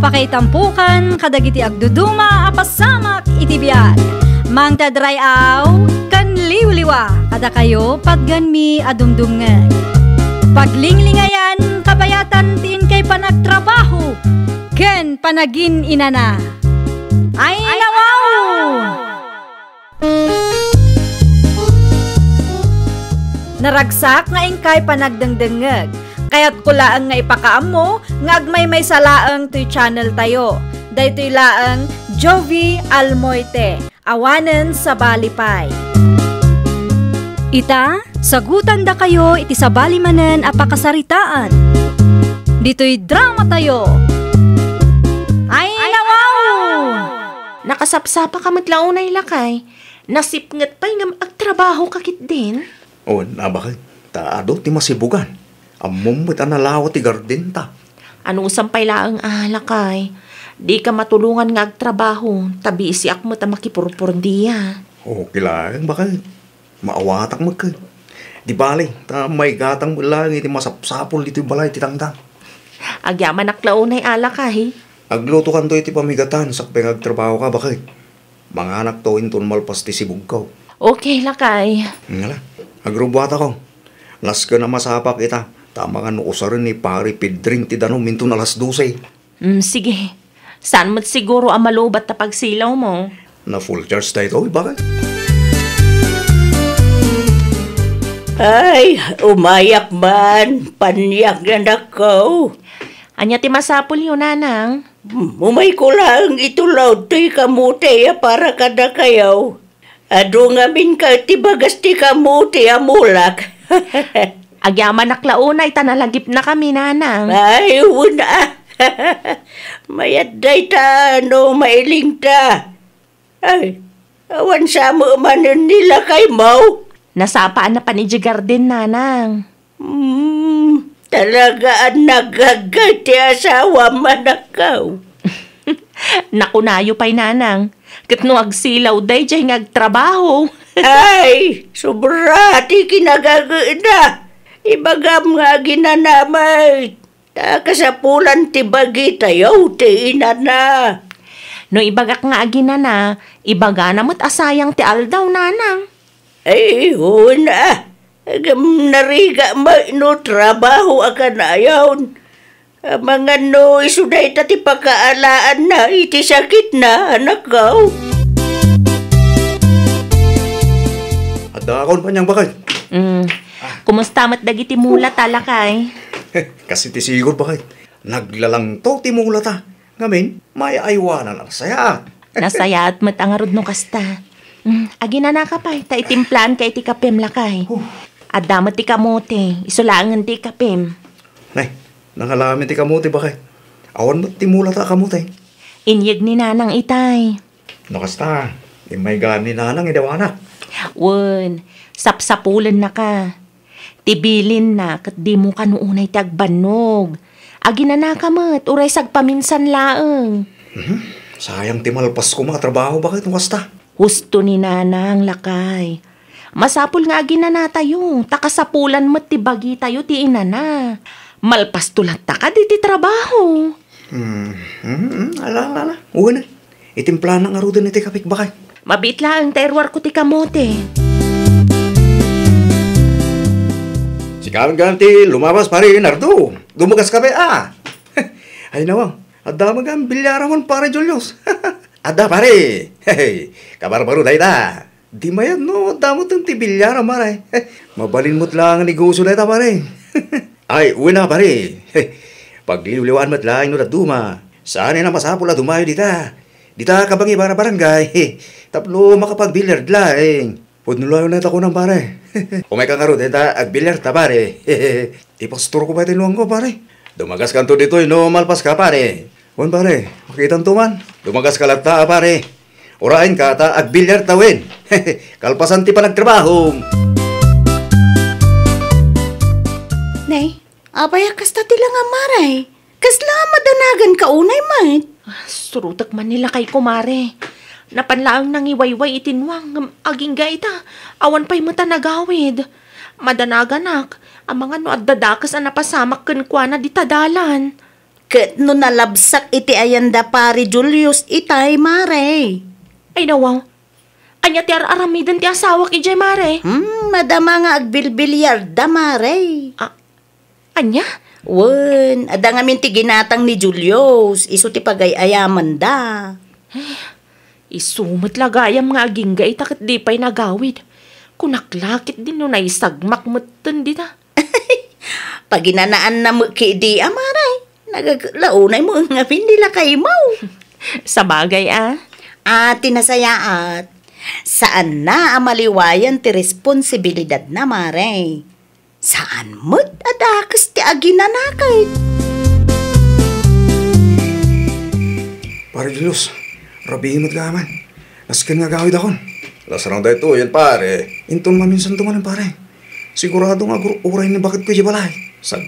Apakaitampukan kadagiti agduduma apasamak iti biag. Mangtadrayaw kan liwliwa kada kayo pagganmi adumdumngeg. Paglinglingayan kabayatan tiin kay panagtrabaho ken panagin inana. Ay nawaw! Naragsak nga ingkay panagdengdengeg. Kaya't kulaang nga ipakaam mo nga agmay salaang to'y channel tayo. Daytoy laang Jovi Almoite, awanen sa balipay. Ita, sagutan da kayo iti sabali manen apakasaritaan. Dito'y drama tayo. Ay nawaw! Nakasapsapa ka matlaunay lakay. Nasipngat pa'y nga agtrabaho kakit din. O, nabakit. Taado ti masibugan. Amom mo't analawa ti garden ta. Ano sampay laang lakay? Di ka matulungan nga agtrabaho. Tabi isiak mo ta makipurpurdiya. O, kilaang bakit. Maawatak magkag. Di bali, ta may gatang lang iti masapsapol dito yung balay ti tangtang. Agyaman aklaunay alakay. Agluto kan to iti pamigatan sakpeng agtrabaho ka bakit. Mga anak to inton malpas ti sibugkaw. Okay lakay. Ngala, agrubwat ako. Las ka na masapak ita. Tama nga nuusarin ni pari pidring ti danom minto na alas 12. Sige. Saan mo't siguro ang malubat na pagsilaw mo? Na full charge tayo ito, bakit? Ay, umayak man. Panyak na ako. Anya ti masapol yun, nanang? Umay ko lang itulaw to'y kamuti para kada kayaw. Ado nga min ka tibagas ti kamuti amulak. Agyaman naklaunay, tanalagip na kami, nanang. Ay, una. Mayat day ta, no mailing ta. Ay, awan sa mo manon nila kay Mau. Nasapaan na pa ni Garden, nanang. Talagaan nagagay ti asawa manakaw. Nakunayo pa'y nanang. Katno agsilaw day dyan agtrabaho. Ay, sobra ti kinagagaan na. Ibagam nga ginanamay. Takasapulan ti bagi tayo ti inana. No ibagak nga aginana, ibaga na mo't asayang ti aldaw, nanang. Ay, una. Agam nariga no trabaho akan ayaw. Mga no isuday ti pakaalaan na iti sakit na anak ko. Ada akon pa niyang bakit? Kumusta mat dagiti mula talakay? Kasi ti sigur bakit? Naglalang to ti mula ta. Ngamin, may aywanan ang saya. Nasayaat mat ang arod no kasta. Aginana ka pa, ta itimplan kay ti kapem lakay. Adamat ti kamote, isulangan ti kapem. Nay, nangalamin ti kamote bakit? Awan mo ti mula ta kamote. Inyeg ni nanang itay. Nakasta, may gani nanang idawanak. Wen, sapsapulan na ka. Tibilin na kat di mo ka noonay ti agbanog. Aginana ka mat, uray sagpaminsan laeng. Sayang ti malpas ko mga trabaho bakit nakasta? Husto ni nanang lakay. Masapul nga aginana tayo, takasapulan mat ti bagi tayo ti inana. Malpas tulat ta ka di ti trabaho. Ala. Uwan na. Itimpla ng arudan iti kapik bakit? Mabit lang terwar ko ti kamote. Sikarang ganti, lumabas pare Nardo. Dumugas ka ba Ay nawang, ada magang bilyaraman pare Julius. Ada pare. Hey, kabar-baro day da. Di mayan no, damot ng ti bilyara pare. Mabalin mo't lang ang negosyo na ita pare. Ay, uwi na pare. Pagliliwan mo't lang no na duma. Saan na masapul na dumayo dita. Dita kabangi para barangay. Taplo makapag-billiard lang. Pudnulayo na ako ng pare. Umay kang karo, dita ag-billiard ta pare. Ipastor ko ba tinuang ko pare? Dumagas kanto dito, no malpas ka pare. Wan pare, makitan tuman. Dumagas ka lang ta pare. Urain ka ta ag-billiard tawin. Kalpasan ti pa nagtrabaho. Nay, abaya kasta tila nga maray. Kasla madanagan ka unay mat. Surutak man nila kay kumare. Napanlaang nangiwayway itinwang. Aging gaita, awan pa'y mata nagawid. Madanaganak, ang mga no at dadakas ang napasamak kan kwa na ditadalan. Ket no nalabsak iti ayanda pare Julius itay mare. Ay nawaw. Anya ti aramidan ti asawak ijay mare. Madama nga agbilbilyar da mare. Anya? Wen, ada nga minti ginatang ni Julius, iso ti pagayayaman da. Isumot lagayam nga agingga itakit di pa'y nagawid. Kunaklakit din no naisagmak mutten di ta. Paginanaan na mo ki di amaray, nagaglaunay mo nga pindila kay mo. Sa bagay Tinasayaat, saan na amaliwayan ti responsibilidad na maray? Saan mo't adakas ti aginanakay? Pare Julius, rabihin mo't gaman. Naskin nga gawid akon. Lasarang dahi to, yan pare. Intong maminsan tumanan pare. Sigurado nga uray ni bakit ko di balay.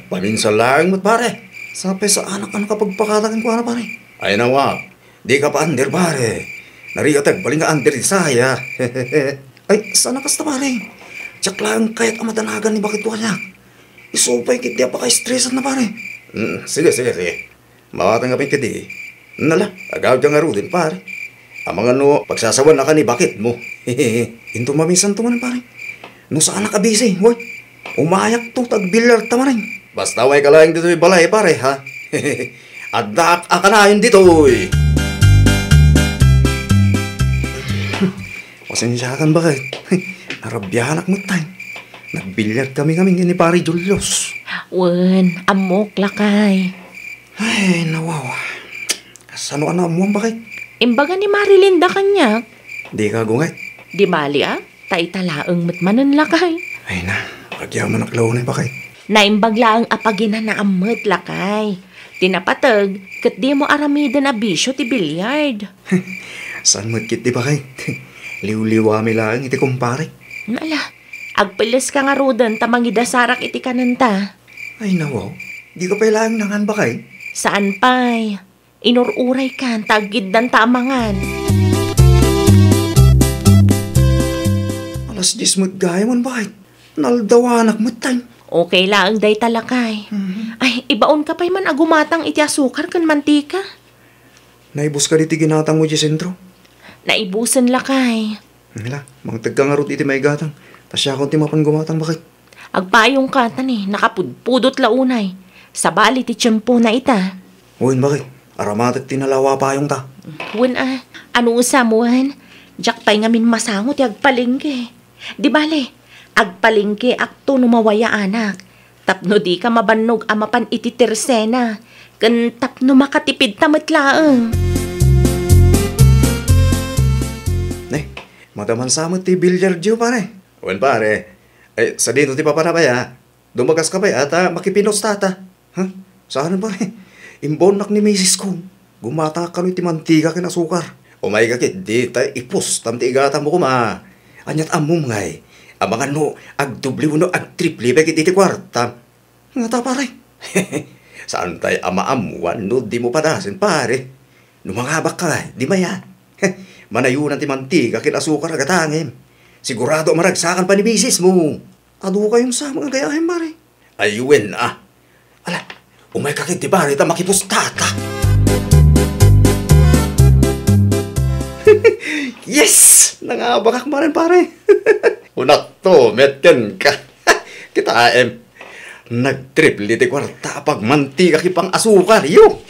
Paminsan lang mo't pare. Sapay sa anak-anak kapagpakatakin ko pare. Ay nawa, di ka pa under pare. Narigatag baling nga under di saya. Ay, sana kasta pare. Tsak lang kahit amadanagan ni bakit ko kanya. Isupay kit di pa ka-stressan na pare. Sige. Mawatang nga pinkiti. Nala, agawad ka nga din pare. Ang mga pagsasawan na ka ni bakit mo. Into mamisan tumanan pare. No saan nakabisi, woy. Umayak to, tagbilyar tamarin. Basta way kalayang dito yung balay pare, ha? Adak akanayon dito, woy. Pasensyakan bakit? Narabyanak mo tayo. Nagbilyar kami ni pare Julius. Wen, amok lakay. Ay, nawaw. Kasano ka na amuang bakit? Imbaga ni Marilinda kanya. Di ka gungay. Di bali taitalaang matmanan lakay. Ay na, pagyaw mo naklaw na bakit? Naimbagla ang apagina na amat lakay. Tinapatag, kat di mo aramida na bisyo ti bilyard. Saan mo't kit di bakit? Liw-liwami lang iti kumpare. Nala, agpilis ka nga rudan tamangidasarak iti kananta. Ay nawaw, di ka pa ilang nangan bakit? Saan pa'y? Inururay ka, tagid dan tamangan. Alas 10 mo't gaya man bakit? Naldawanak mo't tayo. Okay lang day talakay. Ay, ibaon ka pa'y man agumatang iti asukar kan mantika. Naibus ka diti ginatang mo di sentro. Naibusan lakay. Nila, mga tagkangarot iti may gatang. Tasya akong timapan gumatang bakit? Agpayong ka tani, nakapudpudot launay. Sa bali ti tiyempo na ita. Uwin bakit? Aramatat tinalawa pa yung ta. Uwin ano usamuhan? Diyak pa'y ngamin masangot agpalingke. Di bale, agpalingke akto numawaya anak. Tapno di ka mabannog amapan iti tersena. Kan tapno makatipid tamatlaang. Madaman samot ti bilyard diyo pare. Uwan pare, ay sa dito ti papanabaya. Dumagas ka ba ata makipinos tata. Ha? Saan pare? Imbonak ni Mrs. Kong. Gumata ka ti mantiga kinasukar. Umay ka kit, di tayo ipos tam ti igata mo kuma. Anyat amum ngay. Ang mga agdubli mo agtripli bagit iti kwarta. Nga ta pare. Saan tayo amaamuan di mo padasin pare. Numangabak ka di maya. Manayunan ti mantiga kinasukar agatangin. Sigurado maragsakan pa ni misis mo. Ado kayong sa mga gayahin, pare. Ayuin, Ala, umay kakit di pare, ta makipustata. Yes! Nangabakak mo rin, pare. Unak to, metken ka. Kita, nagtriple ti kwarta pag mantiga kipang asukar, yo.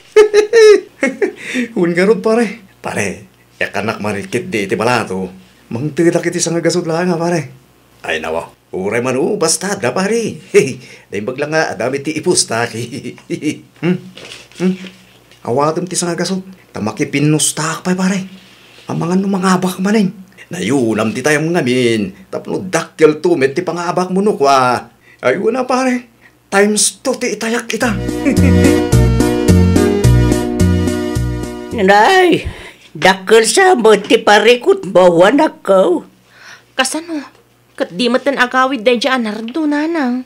Hungarod, pare. Pare, kanak marikit di iti balato. Mangtida kiti sa nga gasod lang pare. Ay nawa, uray man basta da pare. Dahil lang nga, adami ti ipusta. Awadam ti sa nga gasod. Tamakipinustak pa pare. Ang mga numangabak manin. Nayunam ti tayong ngamin. Tapno dakil tumit ti pangabak mo nukwa. Ayun na pare. Times 2 ti itayak kita. Nay, dakil sa mo ti parikot bawan ako. Kasano? Kat di matan agawid day dyan nardo nanang.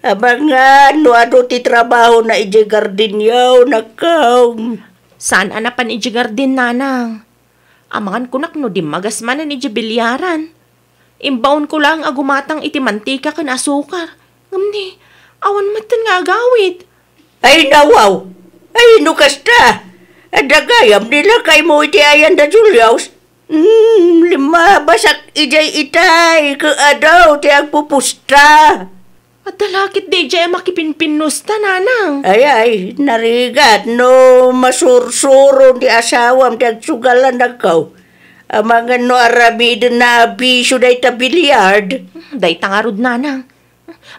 Abang nga, ano ti trabaho na iji gardinyaw nakaw. Saan anapan iji gardin nanang? Amangan kunak no di magasmanan iji bilyaran. Imbaon ko lang agumatang iti mantika kan asukar. Ngamni, awan matan nga agawid. Ay nawaw! Ay nukasta! Adagayam nila kay mo iti ayan da Julius. Lima basak ijay itay kaadaw ti agpupusta. At dalakit di jay makipinpinusta, nanang. Ay, narigat no masursuron ti asawam ti agsugalan nagkaw. Amangan no aramid na bisyo day ta bilyard. Day tangarod, nanang.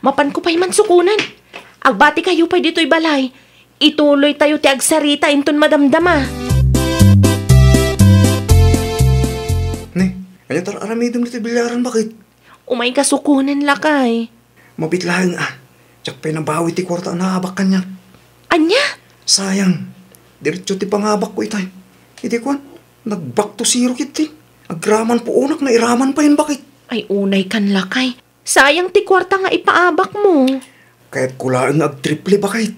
Mapan ko pa'y mansukunan. Agbati kayo pa'y dito'y balay. Ituloy tayo ti agsarita inton madamdama. Ne, kanya tar aramidom nito bilyaran bakit? Umay kasukunan lakay. Mabitlahan Tsak pa'y nabawi ti kwarta na habak kanya. Anya? Sayang. Diretso ti panghabak ko itay. Iti kwan, nagbak to zero kiti. Agraman po unak na iraman pa yun bakit? Ay unay kan lakay. Sayang ti kwarta nga ipaabak mo. Kaya't kulaan agtriple bakit?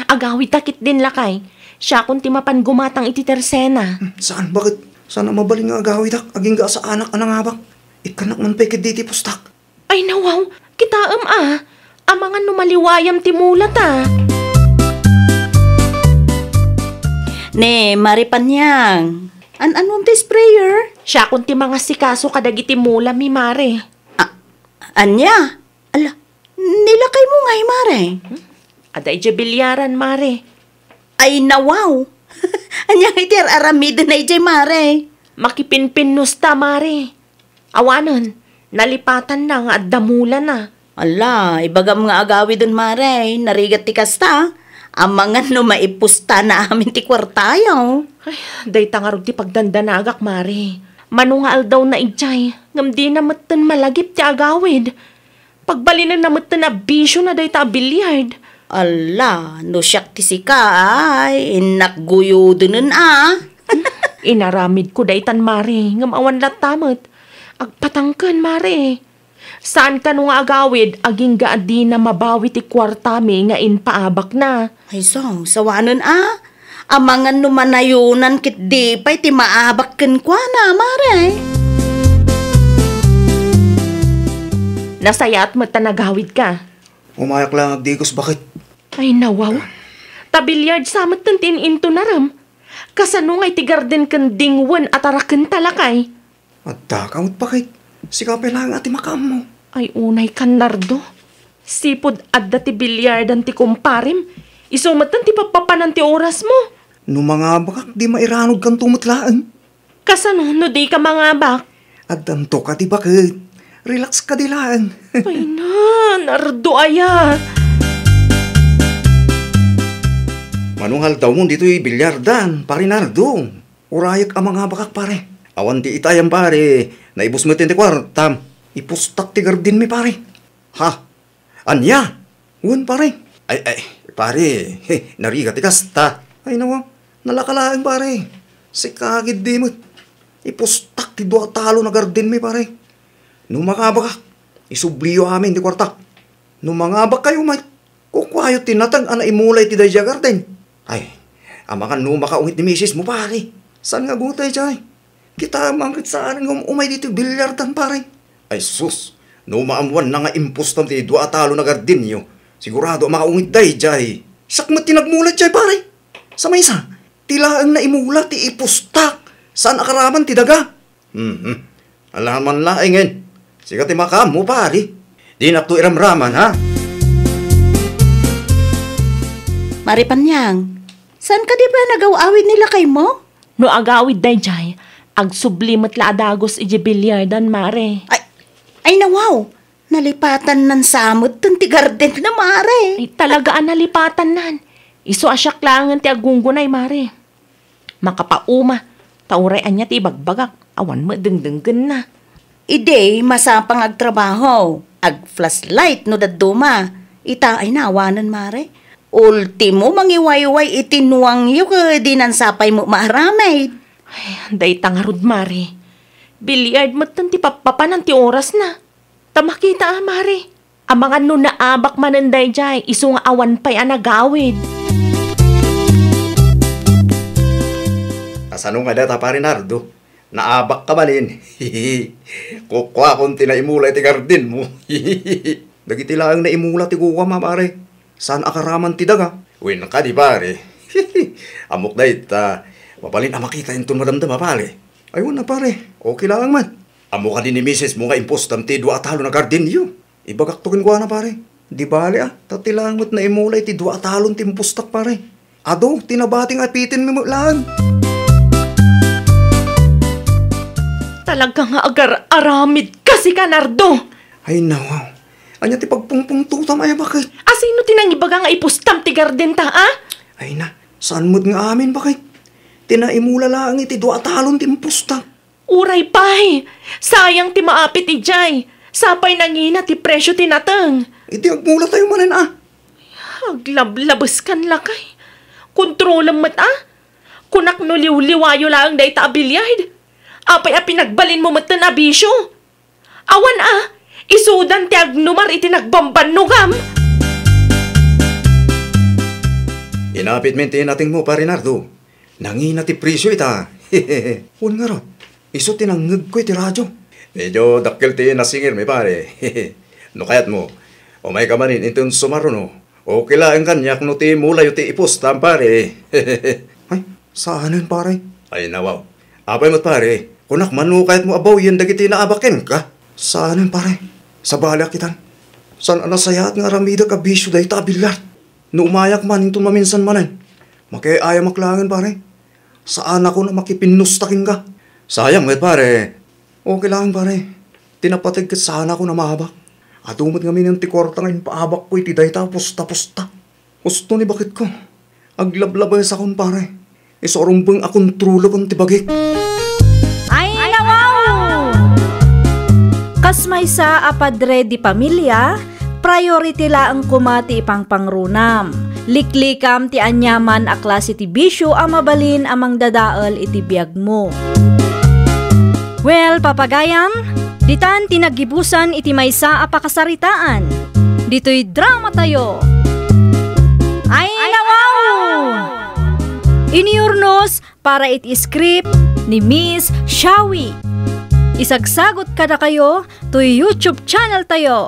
Agawi takit din lakay. Siya kung ti mapan gumatang iti tersena. Saan bakit? Sana mabaling nga agawid aging ga sa anak anang habak. Ikanak man pa'y kaditi pustak. Ay nawaw, kitaam amangan numaliwayam ti mulat Ne, Maripanyang. Anong ti sprayer? Siya kung ti mga sikaso kadagiti mula mi mare. Anya? Ala, nilakay mo ngay, Mare. Aday dya bilyaran mare. Ay, nawaw. Anya iti aramid na iti, Mare. Makipinpinusta mare. Awanon, nalipatan na nga at damulan na. Ala, ibagam nga agawi dun, Mare. Narigat ti kasta. Amangan no maipusta na amin ti kwartayaw. Ay, day tangarog ti pagdandanagak mare. Manungal daw na ijay. Ngam di na matan malagip ti agawid. Pagbalinan na matan na bisyo na day ta bilyard. Ala, no siyak ti sika ay. Inakguyo dunun Inaramid ko day tan mare. Ngam awan latamot. Agpatangkan mare. Saan ka nung agawid, aging gaadi na mabawi ti kwartami nga inpaabak na. Ay, sawanon Amangan no manayunan kit di pa'y ti maabak ken kwa na, Mare. Nasayat mo tanagawid ka. Umayak lang agdigos bakit? Ay nawaw. Tabilyard samat tantin into naram. Kasano nga'y ti garden kan dingwan at arakan talakay. At dakamot bakit? Sikapin lang ati makam mo. Ay unay kan nardo. Sipod adda ti bilyaran ti kumparim. Isumatan ti papapanan ti oras mo. No mga bakak di mairanog kang tumutlaan. Kasano no di ka mangabak? At danto ka di bakit? Relax ka di lang. Ay na, nardo aya. Manunghal daw mo dito'y bilyardan, pare Nardo. Urayak ang mga bakak pare. Awan di itayang pare, naibus mo tinti kwartam. Ipustak ti gardin mi pare. Ha? Anya? Uwan pare. Ay, pare, nariga ti kasta. Ay nawa, nalakalaan pare. Si kagid di mo. Ipustak ti dua talo na gardin mi pare. Nung makabaka, isubliyo amin ti kwarta. Nung mangabak kayo may, kukwayo tinatag ana imulay ti dayja garden. Ay, amakan nung makaungit ni misis mo pare. Saan nga gutay dyan? Kita mangkit saan nga umay dito bilyardan pare. Ay sus, no maamuan na nga impustam ti dua talo na gardin nyo. Sigurado makaungit day jay. Sakmat tinagmulat jay pare. Sa may isa, tilaang na imulat ti ipustak. Saan akaraman ti daga? Alaman laingin. Siga ti makam mo pare. Di na to iramraman ha. Maripanyang, saan ka di ba nagaw-awid nila kay mo? No agawid day jay, agsublimat la adagos iji bilyardan mare. Ay nawaw, nalipatan ng samot tun ti garden na, Mare. Ay talagaan nalipatan nan. Iso asyak langan ti agunggunay mare. Makapauma, tauray anya ti bagbagak, awan mo dengdenggen na. Ide, masapang agtrabaho. Ag-flashlight no daduma. Ita ay nawanan, Mare. Ultimo, mangiwayway itinuang yu di nansapay mo maaramay. Ay, day tangarod mare. Bilyard mo ti papapanan ti oras na. Tamakita mare. Amangan no naabak mananday jay, iso nga awan pa'y anagawid. Asano nga data pare Nardo? Naabak ka manin. Kukwa kung tinaimula ti gardin mo. Dagiti lang na imula ti kuwa pare. Saan akaraman ti daga? Win ka di pare. Amok na mapalin makita yung madamdama pare. Ayun na pare, okay lang man. Amo ka din ni misis mo nga impostam ti dua talo na gardinyo. Ibagaktukin ko na pare. Di bale tatilangot na imulay ti dua talon ti impostak pare. Ado, tinabating apitin mo lang. Talaga nga agar-aramid kasi ka, Nardo. Ay nawaw. Anya ti pagpungpungtutam ay bakit? Asino tinangibaga nga ipustam ti garden ta, Ay na, saan mo't nga amin bakit? Tinaimula lang iti dua talon ti impostak. Uray pay, sayang ti maapit ijay. Sapay nangina ti presyo tinateng. Iti agmula tayo manin Aglablabas kan lakay. Kontrolam mat Kunak no liwliwayo lang day ta abilyard. Apay pinagbalin mo mat na abisyo. Awan isudan ti agnumar iti nagbamban nugam. Inapit mintin nating mo pare Nardo. Nangina ti presyo ita. Huwag nga ron. Iso tinangag ko iti radyo. Medyo dakil ti nasingir may pare. No kayat mo. O may kamanin intun sumaro no. O kilaang kanyak no ti mulay ti ipustam pare. Ay, saanan pare? Ay nawaw. Apay mo't pare. Kunak man no kahit mo abaw yan dagiti naabaken ka. Saanan pare? Sa balak kitan. San anasayat nga ramida ka bisyo day tabilat. No umayak man intun maminsan manan. Makiaya maklangan pare. Saan ako na makipinustakin ka? Sayang met pare. Okay lang pare. Tinapatig kat sana ako na mahabak. Atumot kami ng tikorta ngayon pahabak ko iti dayta pusta-pusta. Gusto ni bakit ko? Aglablabay sa akong pare. Isorumbang akong trulo kong tibagik. Ay nawaw! Kasmay sa apadre di pamilya, priority laang kumati ipang pangrunam. Liklikam ti anyaman a klase ti bisyo a mabalin amang dadaal iti biyag mo. Well, papagayam, ditan tinagibusan iti maysa a pakasaritaan. Dito'y drama tayo. Ay nawaw! Iniurnos para iti script ni Miss Shawi. Isagsagot kada kayo to YouTube channel tayo.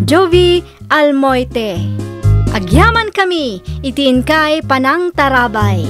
Jovi Almoite. Agyaman kami, itiin kay Panang Tarabay.